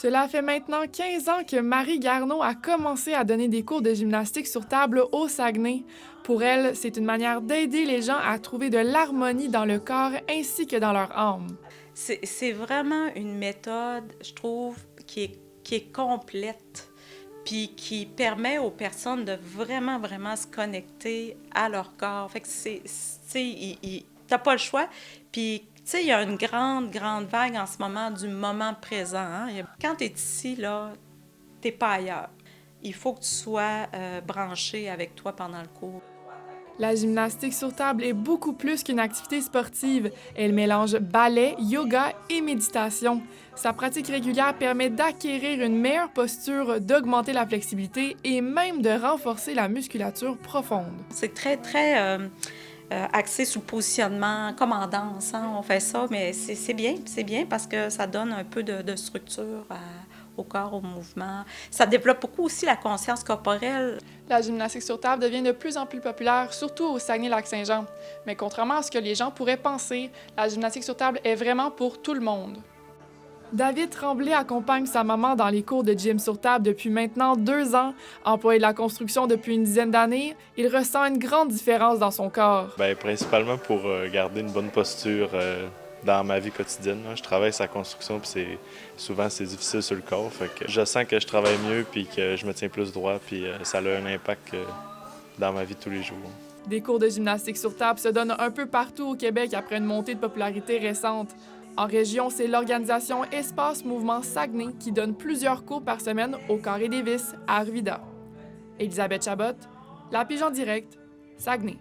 Cela fait maintenant 15 ans que Marie Garneau a commencé à donner des cours de gymnastique sur table au Saguenay. Pour elle, c'est une manière d'aider les gens à trouver de l'harmonie dans le corps ainsi que dans leur âme. C'est vraiment une méthode, je trouve, qui est complète, puis qui permet aux personnes de vraiment se connecter à leur corps. Fait que t'as pas le choix. Puis, tu sais, il y a une grande vague en ce moment du moment présent. Hein? Quand tu es ici, là, t'es pas ailleurs. Il faut que tu sois branché avec toi pendant le cours. La gymnastique sur table est beaucoup plus qu'une activité sportive. Elle mélange ballet, yoga et méditation. Sa pratique régulière permet d'acquérir une meilleure posture, d'augmenter la flexibilité et même de renforcer la musculature profonde. C'est très axé sur le positionnement, comme en danse. Hein? On fait ça, mais c'est bien parce que ça donne un peu de structure au corps, au mouvement. Ça développe beaucoup aussi la conscience corporelle. La gymnastique sur table devient de plus en plus populaire, surtout au Saguenay-Lac-Saint-Jean. Mais contrairement à ce que les gens pourraient penser, la gymnastique sur table est vraiment pour tout le monde. David Tremblay accompagne sa maman dans les cours de gym sur table depuis maintenant 2 ans. Employé de la construction depuis une dizaine d'années, il ressent une grande différence dans son corps. Principalement pour garder une bonne posture dans ma vie quotidienne. Là. Je travaille sur la construction, puis souvent c'est difficile sur le corps. Fait que je sens que je travaille mieux, puis que je me tiens plus droit, puis ça a un impact dans ma vie de tous les jours. Des cours de gymnastique sur table se donnent un peu partout au Québec après une montée de popularité récente. En région, c'est l'organisation Espace Mouvement Saguenay qui donne plusieurs cours par semaine au Carré des Vis à Arvida. Elisabeth Chabot, La Pige en direct, Saguenay.